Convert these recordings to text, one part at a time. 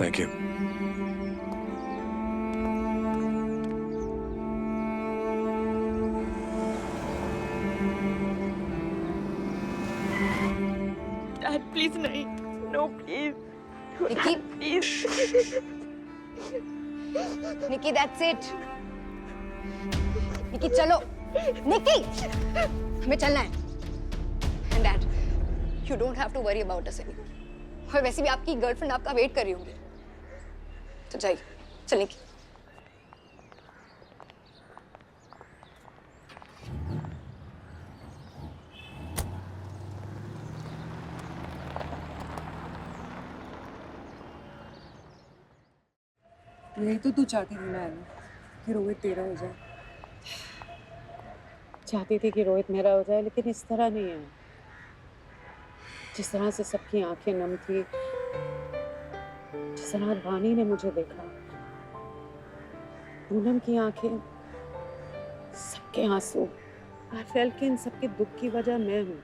Thank you. Dad please नहीं, no please Nikki, please. Nikki that's it. Nikki चलो, Nikki हमें चलना है। And dad you don't have to worry about us anymore. और वैसे भी आपकी गर्लफ्रेंड आपका वेट कर रही होगी, तो जाइए, चल निकी। यही तो तू चाहती थी ना एमी, कि रोहित तेरा हो जाए। चाहती थी कि रोहित मेरा हो जाए, लेकिन इस तरह नहीं है। जिस तरह से सबकी आंखें नम थी, जिस तरह बानी ने मुझे देखा, पूनम की आंखें, सबके आंसू, I felt कि इन सबके दुख की वजह मैं हूँ।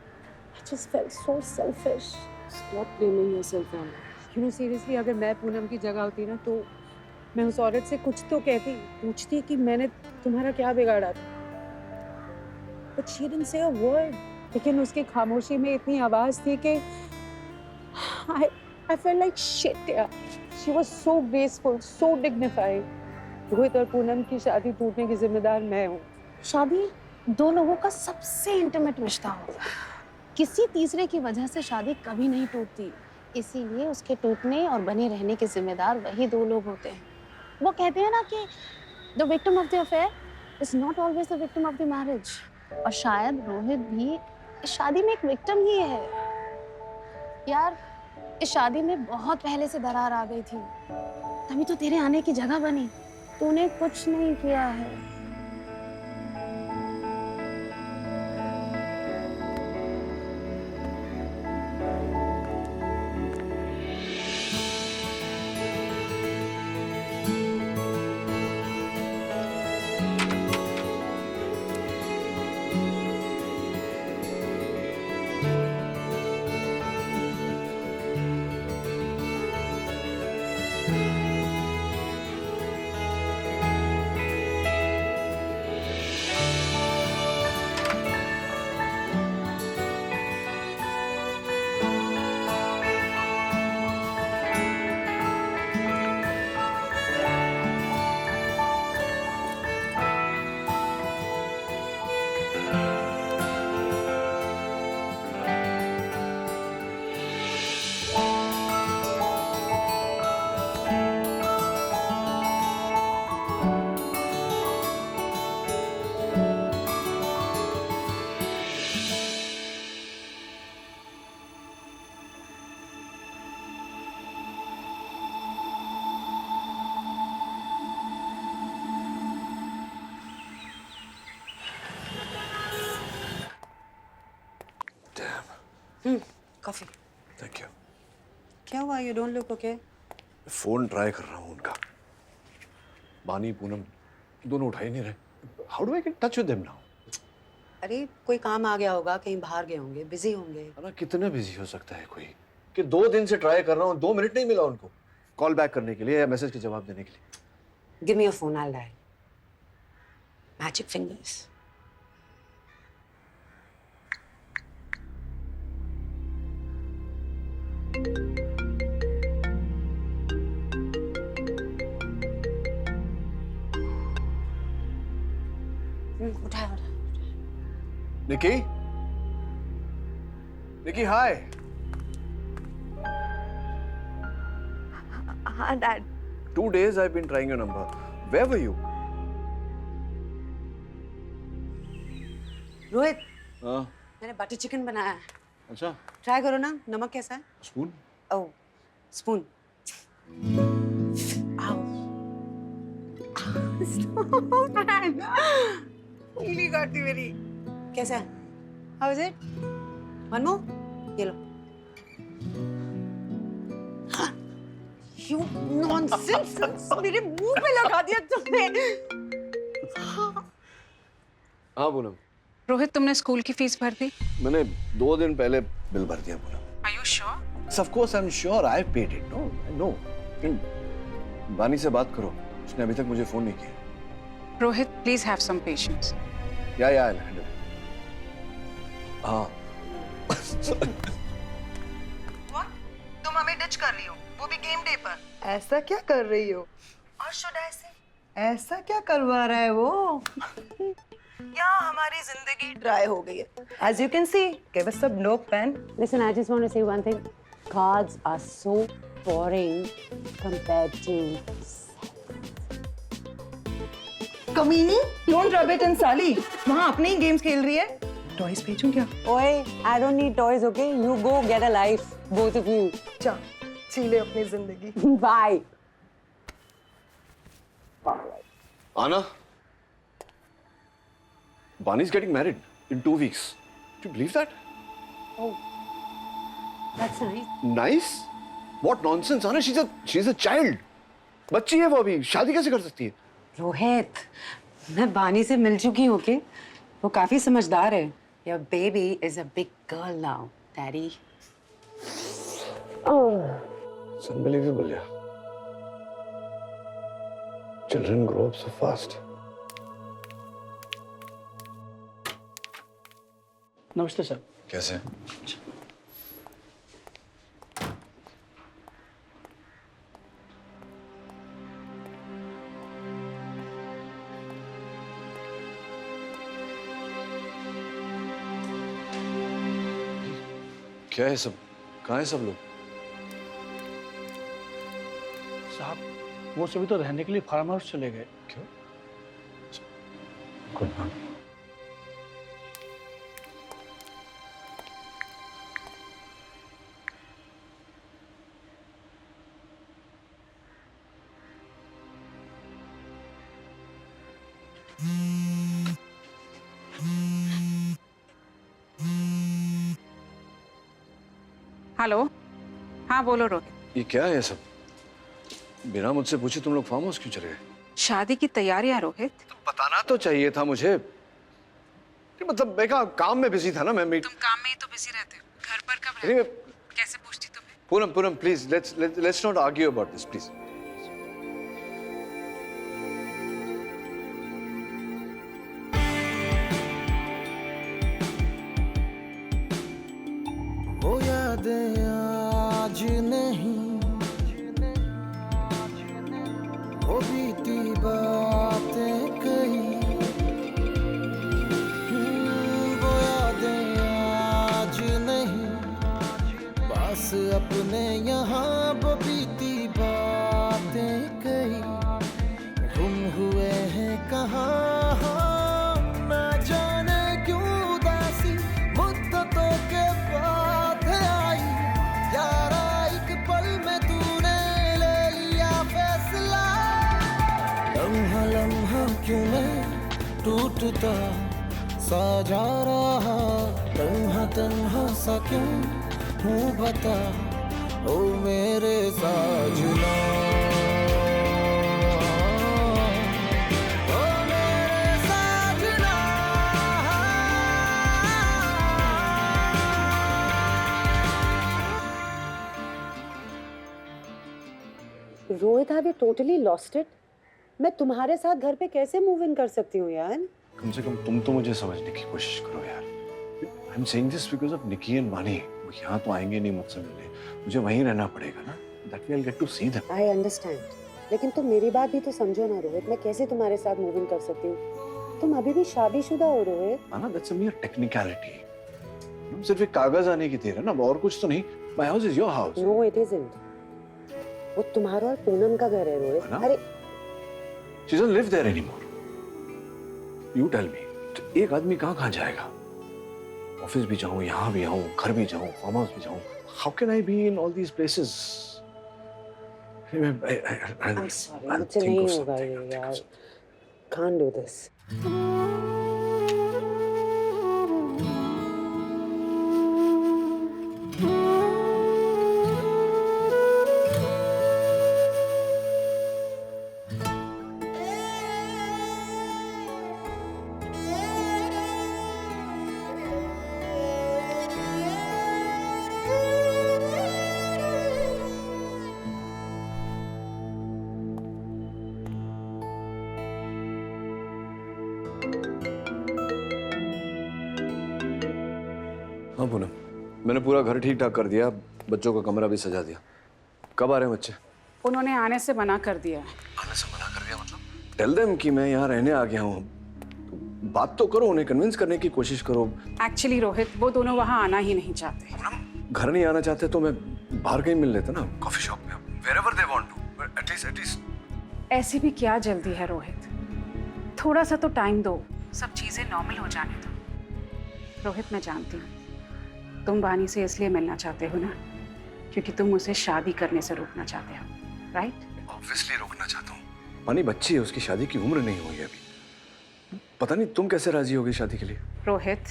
I just felt so selfish. Stop blaming yourself, Em. You know, seriously, अगर मैं पूनम की जगह होती ना, तो मैं उस औरत से कुछ तो कहती, पूछती कि मैंने तुम्हारा क्या बिगाड़ा था। But she didn't say a word. लेकिन उसकी खामोशी में इतनी आवाज थी कि I felt like shit, यार। She was so graceful, so dignified. Rohit और पूनम की शादी टूटने की जिम्मेदार मैं हूँ। शादी दो लोगों का सबसे इंटीमेट रिश्ता होता है। किसी तीसरे की वजह से शादी कभी नहीं टूटती, इसीलिए उसके टूटने और बने रहने के जिम्मेदार वही दो लोग होते हैं। वो कहते हैं ना कि the victim of the affair is not always the victim of the marriage. और शायद रोहित भी इस शादी में एक विक्टिम ही है। यार, इस शादी में बहुत पहले से दरार आ गई थी, तभी तो तेरे आने की जगह बनी। तूने कुछ नहीं किया है। कॉफी। Thank you. क्या हुआ? You don't look okay. Phone try कर रहा हूँ उनका। बानी पूनम दोनों उठा ही नहीं रहे। How do I get touch with them now? अरे कोई काम आ गया होगा, कहीं बाहर गए होंगे, बिजी होंगे। अरे कितना बिजी हो सकता है कोई कि 2 दिन से ट्राई कर रहा हूँ, 2 मिनट नहीं मिला उनको कॉल बैक करने के लिए या मैसेज के जवाब देने के लिए। Give me your phone, I'll dial. Magic fingers. उठाया। निकी, निकी हाय। हाँ dad. 2 days I've been trying your number. Where were you? Rohit, हाँ। मैंने बटर चिकन बनाया है। अच्छा। ट्राई करो ना, नमक कैसा है? स्पून? ओह, स्पून। उंगली काटती मेरी। कैसा है? How is it? One more? ये लो। You nonsense! मेरे मुंह पे लगा दिया तुमने। हाँ पूनम, रोहित, तुमने स्कूल की फीस भर दी? मैंने 2 दिन पहले बिल भर दिया Poonam. Are you sure? Of course I'm sure I paid it. No, I know. बानी से बात करो, उसने अभी तक मुझे फोन नहीं किया। Rohit, please have some patience. या हाँ। तुम हमें डिच कर रही हो, वो भी गेम डे पर। ऐसा क्या कर रही हो? और शुड ऐसे ऐसा क्या करवा रहा है वो? यहाँ हमारी जिंदगी ड्राई हो गई है। As you can see, give us some no pen. Listen, I just want to say one thing. Cards are so boring compared to कमीनी, don't rub it in साली। वहाँ अपने ही गेम्स खेल रही है। टॉयज भेजूं क्या? Oi, I don't need toys, okay? You go get a life, both of you. जा, जी ले अपनी जिंदगी। Bye. Anna, Bani's getting married in 2 weeks. Do you believe that? Oh, that's nice. Nice? What nonsense, Anna? She's a child. बच्ची है वो अभी, शादी कैसे कर सकती है? रोहित, मैं बानी से मिल चुकी हूँ, okay? वो काफी समझदार है. Your baby is a big girl now, Daddy. Oh. It's unbelievable, yeah. Children grow up so fast. नमस्ते सर। कैसे? क्या है सब? कहाँ है सब लोग? साहब, वो सभी तो रहने के लिए फार्म हाउस चले गए। क्यों? Good morning. हेलो, हाँ बोलो रोहित। ये क्या है सब? बिना मुझसे पूछे तुम लोग फार्म हाउस क्यों चले गए? शादी की तैयारियां रोहित। तो बताना तो चाहिए था मुझे। मतलब मैं काम में बिजी था ना मैं। तुम काम में ही तो बिजी रहते हो, घर पर कब अरे, रहते हो? कैसे पूछती तुम्हें? Poonam please let's not argue about this please. वो यादें आज नहीं, वो बीती बातें कही, वो यादें आज नहीं, पास अपने यहाँ वो बीती बातें कही, गुम हुए हैं कहाँ हम, ना जाने क्यों उदासी मुद्दतों के बाद आई, यारा एक पल में तूने ले लिया फैसला, लम्हा लम्हा क्यों मैं टूटता सा जा रहा, तन्हा तन्हा सा क्यों हूँ बता, ओ मेरे साजना, ओ मेरे साजना। Rohit, have you totally lost it? मैं तुम्हारे साथ घर पे कैसे मूव इन कर सकती हूँ यार? कम से कम तुम तो मुझे समझने की कोशिश करो यार। I'm saying this because of Nikki and Mani. वो यहाँ तो आएंगे नहीं मुझसे मिलने, मुझे वहीं रहना पड़ेगा ना। That way I'll get to see them. I understand. लेकिन तुम मेरी बात भी तो समझो ना रोहित, मैं कैसे तुम्हारे साथ मूव इन कर सकती हूँ? तुम अभी भी शादीशुदा हो Rohit. Anna, that's a mere technicality. हम सिर्फ एक कागज आने की देर है ना, और कुछ तो नहीं। My house is your house. No, it isn't. वो तुम्हारा और पूनम का घर है रोहित। Anna? अरे She doesn't live there anymore. You tell me. तो एक आदमी कहाँ जाएगा? ऑफिस भी जाऊँ, यहाँ भी आऊँ, घर भी जाऊँ, फार्म हाउस भी जाऊँ। How can I be in all these places? I'm sorry, मुझसे नहीं होगा ये यार। Can't do this. हाँ पूनम, मैंने पूरा घर ठीक ठाक कर दिया, बच्चों का कमरा भी सजा दिया। कब आ रहे हैं बच्चे? उन्होंने आने से मना कर दिया है। आने से मना कर दिया मतलब? टेल देम कि मैं यहाँ रहने आ गया हूँ। बात तो करो, उन्हें कन्विंस करने की कोशिश करो। एक्चुअली रोहित, वो दोनों वहाँ आना ही नहीं चाहते। घर नहीं आना चाहते तो मैं बाहर कहीं मिल लेता ना, कॉफी शॉप में, wherever they want to, at least। ऐसी भी क्या जल्दी है रोहित, थोड़ा सा तो टाइम दो, सब चीजें नॉर्मल हो जाने दो। रोहित, मैं जानती हूँ तुम बानी से इसलिए मिलना चाहते हो ना क्योंकि तुम उसे शादी करने से रोकना चाहते हो, राइट? ऑब्वियसली रोकना चाहता हूँ। बानी बच्ची है, उसकी शादी की उम्र नहीं हुई है अभी। पता नहीं तुम कैसे राजी हो गई शादी के लिए। Rohit,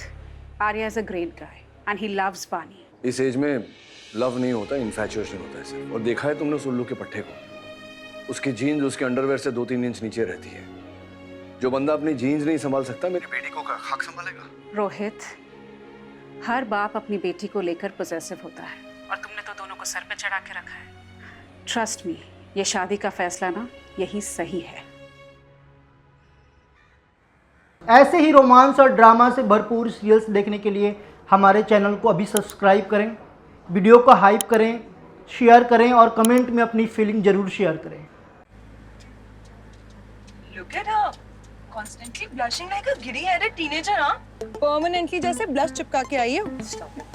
Arya is a great guy and he loves बानी। इस एज में लव नहीं होता, इन्फैचुएशन होता है सिर्फ। और देखा है तुमने सुल्लू के पट्टे को, उसकी जीन्स उसके अंडरवेयर से 2-3 इंच नीचे रहती है। जो बंदा अपनी जीन्स नहीं संभाल सकता, मेरी बेटी को खाक संभालेगा? रोहित, हर बाप अपनी बेटी को लेकर पोजेसिव होता है और तुमने तो दोनों को सर पे चढ़ा के रखा है। ट्रस्ट मी, ये शादी का फैसला ना यही सही है। ऐसे ही रोमांस और ड्रामा से भरपूर सीरियल्स देखने के लिए हमारे चैनल को अभी सब्सक्राइब करें, वीडियो को हाइप करें, शेयर करें और कमेंट में अपनी फीलिंग जरूर शेयर करें। Look at her, constantly blushing like a giddy-headed teenager, huh? Permanently जैसे ब्लश चिपका के आई है।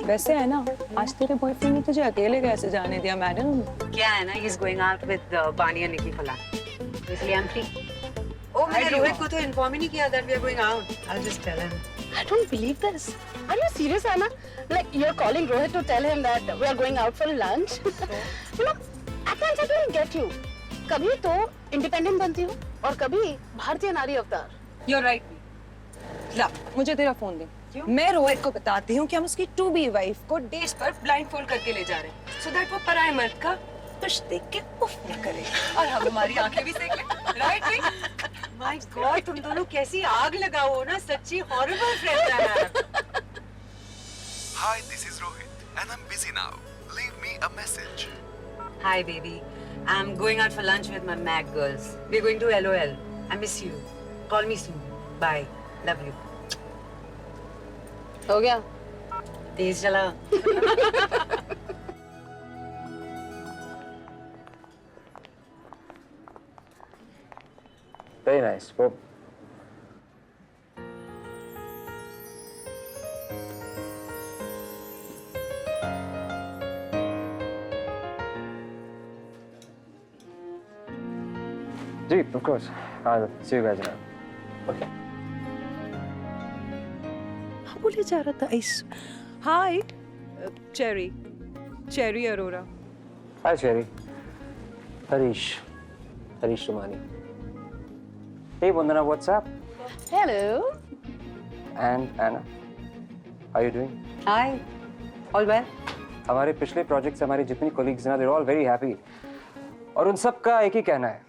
वैसे है ना, आज तेरे बॉयफ्रेंड ने तुझे अकेले कैसे जाने दिया मैडम? क्या है ना, he is going out with बानी and निकी फलान, इसलिए I'm free। ओ मैंने रोहित को तो इन्फॉर्म ही नहीं किया that we are going out। I'll just tell him। I don't believe this. Are you serious, Anna? Like you're calling Rohit to tell him that we are going out for lunch? You know, at times I don't get you. कभी तो independent बनती हूँ और कभी भारतीय नारी अवतार। You're right। ला, मुझे तेरा फोन दे। मैं रोहित को बताती हूँ कि हम उसकी टू बी वाइफ को डेट्स पर ब्लाइंडफोल्ड करके ले जा रहे हैं, so that वो पराये मर्द का तुझ देख के उफ न करे और हम हमारी आंखें भी सेक लें, राइट? My God, तुम दोनों कैसी आग लगाओ हो ना, सच्ची हॉरिबल फ्रेंड्स हैं। Hi, this is Rohit and I'm busy now. Leave me a message. Hi baby, I'm going out for lunch with my Mac girls. We're going to LOL. I miss you. Call me soon. Bye. Love you. हो गया? तेज चला। Very nice. Well, ji, of course. I'll see you guys around. Okay. बोले जा रहा था इस hi Sherry Arora. Hi, Sherry. Harish Tumani. Hey, Vandana, what's up? Hello. And Anna, how are you doing? Hi. All well? हमारे पिछले project से हमारे जितनी कोलीग्स हैं ना, they're all very happy. और उन सब का एक ही कहना है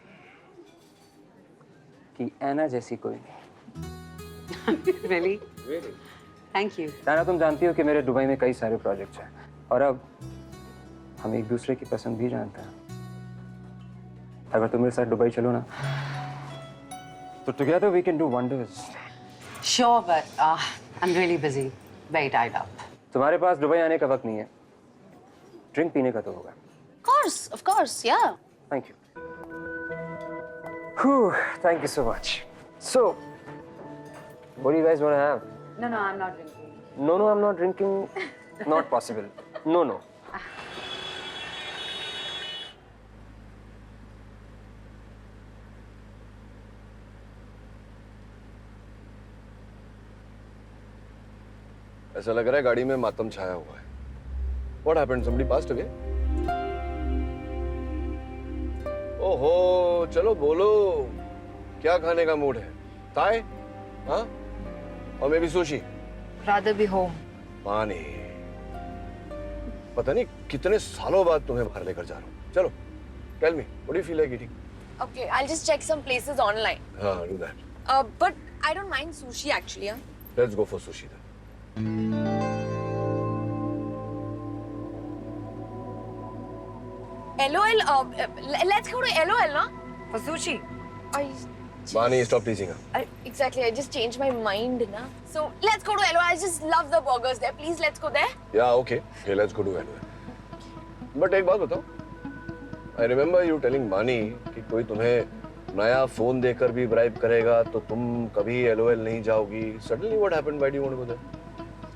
कि एना जैसी कोई नहीं। Really? Really? Thank you. एना, तुम जानती हो कि मेरे दुबई में कई सारे प्रोजेक्ट्स हैं और अब हम एक दूसरे की पसंद भी जानते हैं। अगर तुम मेरे साथ दुबई चलो ना, तो together we can do wonders. Sure, but I'm really busy. Very tied up. तुम्हारे पास दुबई आने का वक्त नहीं है, ड्रिंक पीने का तो होगा। Of course, yeah. Thank you. Whew, thank you so much. So, what do you guys want to have? No, I'm not drinking. No, I'm not drinking. Not possible. No. ऐसा लग रहा है गाड़ी में मातम छाया हुआ है। What happened? Somebody passed away? ओहो, चलो बोलो, क्या खाने का मूड है? थाई? हाँ? और may be sushi? Rather be home. पानी। पता नहीं कितने सालों बाद तुम्हें बाहर लेकर जा रहा हूँ। चलो, tell me, what do you feel like eating? Okay, I'll just check some places online. हाँ, do that. But I don't mind sushi actually. Huh? Let's go for sushi then. LOL. Let's go to LOL, na? For sushi? Bani, stop teasing her. Exactly, I just changed my mind, na. So let's go to LOL. I just love the burgers there. Please, let's go there. Yeah, okay. Okay, let's go to LOL. But एक बात बताओ. I remember you telling Bani कि कोई तुम्हें नया phone देकर भी bribe करेगा तो तुम कभी LOL नहीं जाओगी. Suddenly what happened? Why do you want to go there?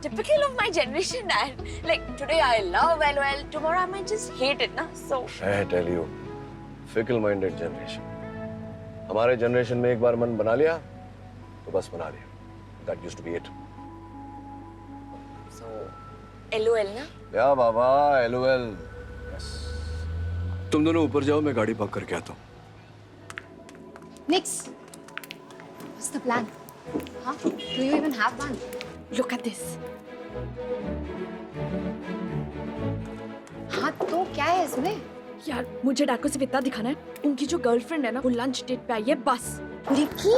Typical of my generation, Dad. Like today I love LOL. Tomorrow I might just hate it, na. So. I tell you, fickle-minded generation. हमारे generation में एक बार मन बना लिया तो बस बना लिया. That used to be it. So, LOL ना? या बाबा LOL. Yes. तुम दोनों ऊपर जाओ, मैं गाड़ी पार्क करके आता हूँ. Nix, what's the plan? Huh? Do you even have one? Look at this. हाँ तो क्या है इसमें? यार मुझे डैड को सिर्फ इतना दिखाना है, उनकी जो गर्लफ्रेंड है ना वो लंच डेट पे आई है बस. Nikki,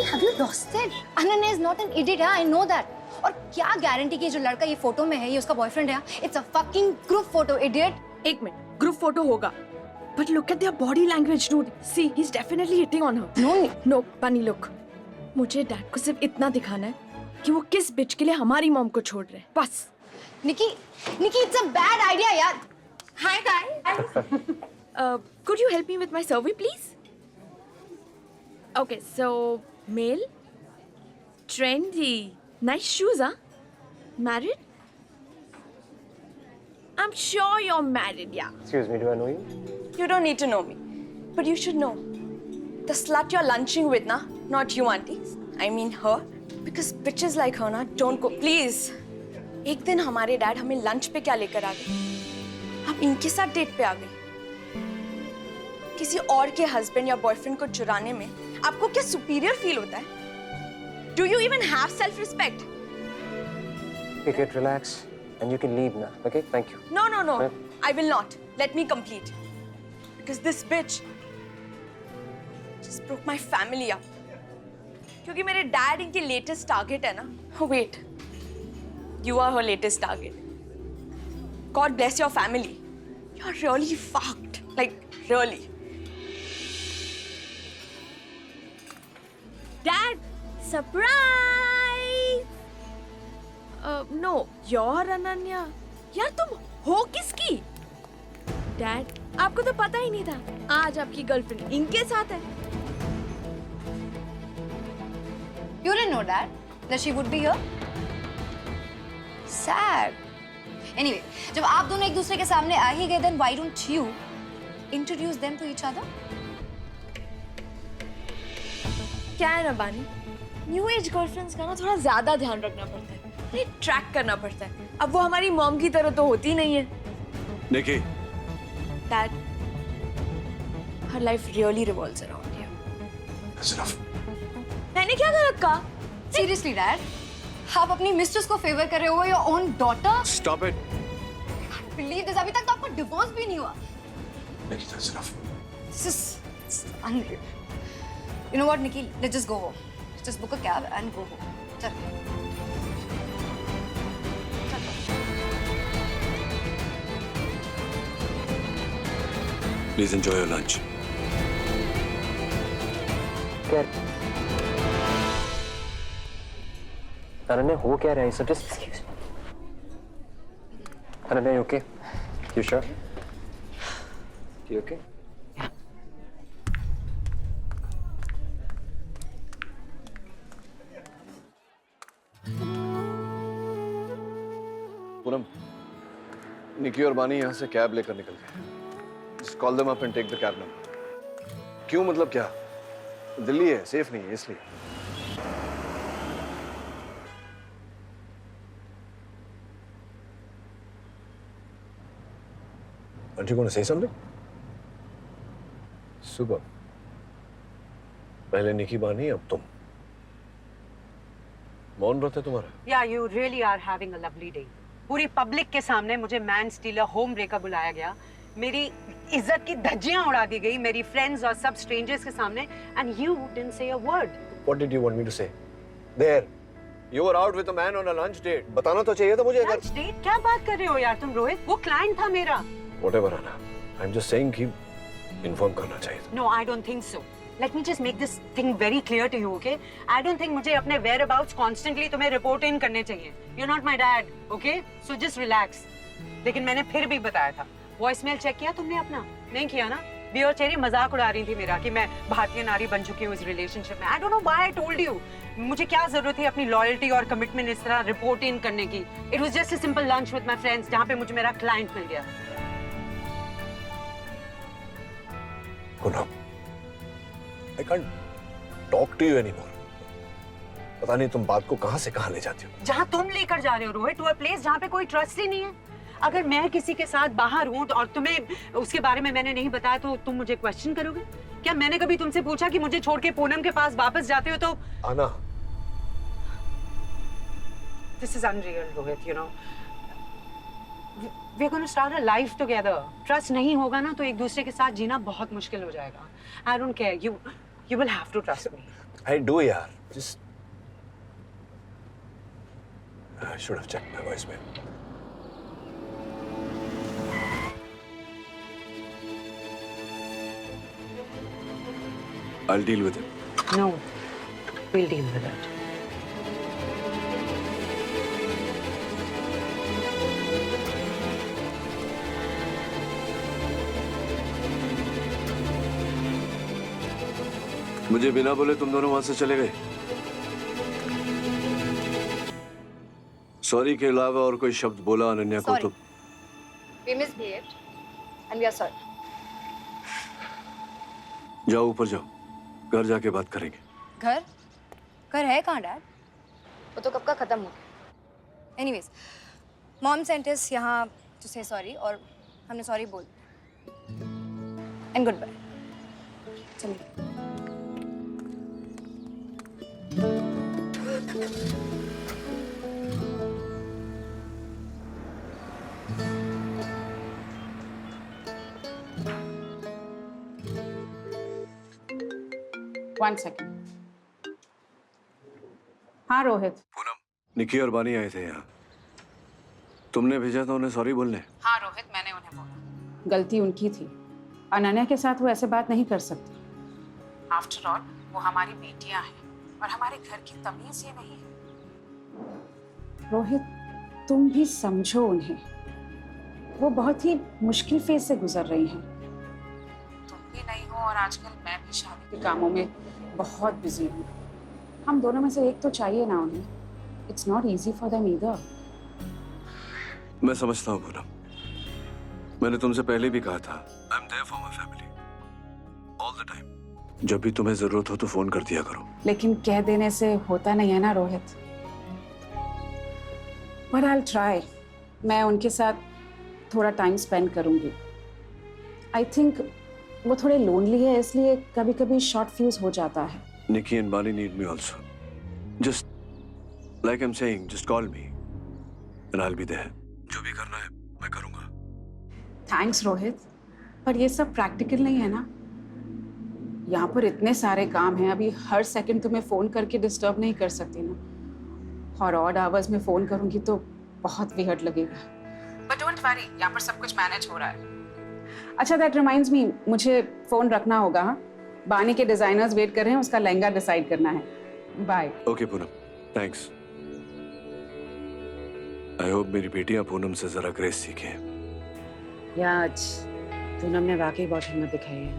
have you lost it? Ananya is not an idiot, I know that. और क्या गारंटी कि जो लड़का ये फोटो में है ये उसका बॉयफ्रेंड है? It's a fucking group photo, idiot. एक मिनट, ग्रुप फोटो होगा. But look at their body language, dude. See, he's definitely hitting on her. No, Bunny, look. मुझे डैड को सिर्फ इतना दिखाना है कि वो किस बिच के लिए हमारी मॉम को छोड़ रहे हैं. बस. Nikki, it's a bad idea, यार. Hi guys. Could you help me with my survey, please? Okay, so male, trendy, nice shoes, huh? Married? I'm sure you're married, yeah. Excuse me, do I know you? You don't need to know me, but you should know the slut you're lunching with, na? Not you, auntie. I mean her, because bitches like her, na, don't go. Please. एक दिन हमारे dad हमें lunch पे क्या लेकर आ गए? आप इनके साथ डेट पे आ गए. किसी और के हस्बैंड या बॉयफ्रेंड को चुराने में आपको क्या सुपीरियर फील होता है? Do you even have self-respect? Okay, get relax and you can leave now. Okay, thank you. No. I will not. Let me complete. Because this bitch just broke my family up. क्योंकि मेरे dad इनकी latest target है ना. Wait, you are her latest target. God bless your family. You're really fucked. Like, really. Dad, surprise! No, you're Ananya. यार तुम हो किसकी? Dad, आपको तो पता ही नहीं था. आज आपकी गर्लफ्रेंड इनके साथ है. You didn't know that she would be here? Sad. Anyway, जब आप दोनों एक दूसरे के सामने आ ही गए, then why don't you introduce them to each other? क्या है ना बानी, न्यू एज गर्लफ्रेंड्स का ना थोड़ा ज्यादा ध्यान रखना पड़ता है, ट्रैक करना पड़ता है. अब वो हमारी मॉम की तरह तो होती नहीं है. निकी, Dad, her life really revolves around you. that's enough. मैंने क्या गलत कहा? Seriously, Dad, आप अपनी मिस्ट्रेस को फेवर कर रहे हो, your own daughter? Stop it. Believe this, अभी तक तो आपका डिवोर्स भी नहीं हुआ. Nikki, that's enough. This is unreal. You know what, Nikki? Let's just go home. Let's just book a cab and go home. चल. Please enjoy your lunch. Get. Ananya, हो क्या रहा है? So just excuse me. Ananya, you okay? You sure? You okay? Poonam, निकी और बानी यहाँ से cab लेकर निकल गए. Just call them up and take the cab number. क्यों, मतलब क्या? दिल्ली है, सेफ नहीं है इसलिए. Aren't you going to say something? Super. पहले निकी बानी, अब तुम. मौन व्रत है तुम्हारा? Yeah, you really are having a lovely day. पूरी पब्लिक के सामने मुझे मैन स्टीलर होम ब्रेकर बुलाया गया. मेरी इज्जत की धज्जियां उड़ा दी गई मेरी फ्रेंड्स और सब स्ट्रेंजर्स के सामने and you didn't say a word. What did you want me to say? There. You were out with a man on a lunch date. बताना तो चाहिए था मुझे अगर. Lunch date? क्या बात कर रहे हो यार तुम रोहित? वो क्लाइंट था मेरा. Whatever, Anna. I'm just saying कि inform करना चाहिए था. No, I don't think so. Let me just make this thing very clear to you, okay? I don't think मुझे अपने whereabouts constantly तुम्हें report in करने चाहिए. You're not my dad, okay? So just relax. लेकिन मैंने फिर भी बताया था. Voicemail check किया तुमने अपना? नहीं किया ना? बी और चेरी मजाक उड़ा रही थी मेरा कि मैं भारतीय नारी बन चुकी हूँ इस रिलेशनशिप में. I don't know why I told you. मुझे क्या जरूरत थी अपनी लॉयल्टी और कमिटमेंट इस तरह रिपोर्ट इन करने की? It was just a simple lunch with my friends जहाँ पे मुझे मेरा क्लाइंट मिल गया. Poonam, I can't talk to you anymore. पता नहीं तुम बात को कहाँ से कहाँ ले जाती हो. जहाँ तुम लेकर जा रहे हो रोहित, टू अ प्लेस जहाँ पे कोई ट्रस्ट ही नहीं है. अगर मैं किसी के साथ बाहर हूँ और तुम्हें उसके बारे में मैंने नहीं बताया तो तुम मुझे क्वेश्चन करोगे? क्या मैंने कभी तुमसे पूछा कि मुझे छोड़ के पूनम के पास वापस जाते हो तो? आना. This is unreal, Rohit, you know. We're going to start a life together. Trust नहीं होगा ना तो एक दूसरे के साथ जीना बहुत मुश्किल हो जाएगा. I don't care. You will have to trust me. I do, यार. Just I should have checked my voicemail. I'll deal with it. No, we'll deal with it. मुझे बिना बोले तुम दोनों वहां से चले गए. सॉरी के अलावा और कोई शब्द बोला अनन्या को तो? We misbehaved and we are sorry. जाओ ऊपर जाओ, घर जाके बात करेंगे. घर? घर है कहाँ डैड? वो तो कब का खत्म हो गया. Anyways, mom sent us यहाँ to say sorry और हमने sorry बोल. And goodbye. चलिए. One second. हाँ रोहित. पूनम, निकी और बानी आए थे यहाँ. तुमने भेजा था उन्हें सॉरी बोलने? हाँ रोहित, मैंने उन्हें बोला. गलती उनकी थी. अनन्या के साथ वो ऐसे बात नहीं कर सकती. आफ्टर ऑल वो हमारी बेटियां हैं और हमारे घर की तमीज ये नहीं है. रोहित, तुम भी समझो उन्हें. वो बहुत ही मुश्किल फेज से गुजर रही हैं. तुम भी नहीं हो और आजकल मैं भी शादी के कामों में बहुत बिजी हूँ. हम दोनों में से एक तो चाहिए ना उन्हें. It's not easy for them either. मैं समझता हूँ पूनम. मैंने तुमसे पहले भी कहा था, I am there for my family all the time. जब भी तुम्हें जरूरत हो तो फोन कर दिया करो. लेकिन कह देने से होता नहीं है ना Rohit. But I will try. मैं उनके साथ थोड़ा टाइम स्पेंड करूंगी. आई थिंक वो थोड़े लोनली है इसलिए कभी कभी शॉर्ट फ्यूज हो जाता है. Nikki and Bani need me also. Just like I'm saying, just call me and I'll be there. जो भी करना है मैं करूँगा. थैंक्स रोहित, पर ये सब प्रैक्टिकल नहीं है ना. यहाँ पर इतने सारे काम हैं. अभी हर सेकंड तुम्हें फोन करके डिस्टर्ब नहीं कर सकती ना. और ऑड आवर्स में फोन करूँगी तो बहुत वियर्ड लगेगा. बट डोंट वरी, यहाँ पर सब कुछ मैनेज हो रहा है. अच्छा, दैट रिमाइंड्स मी, मुझे फोन रखना होगा. हाँ, बानी के डिजाइनर्स वेट कर रहे हैं. उसका लहंगा डिसाइड करना है. Bye. Okay Poonam, thanks. I hope मेरी बेटियां पूनम से जरा ग्रेस सीखें. या आज पूनम ने वाकई बहुत हिम्मत दिखाई है.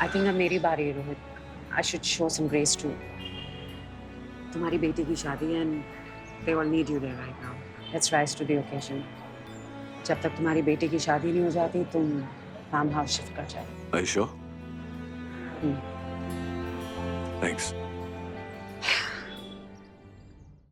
आई थिंक अब मेरी बारी है Rohit. I should show some grace too. तुम्हारी बेटी की शादी है and they all need you there right now. Let's rise to the occasion. जब तक तुम्हारी बेटी की शादी नहीं हो जाती तुम फार्म हाउस शिफ्ट कर जाओ. Are you sure? Thanks.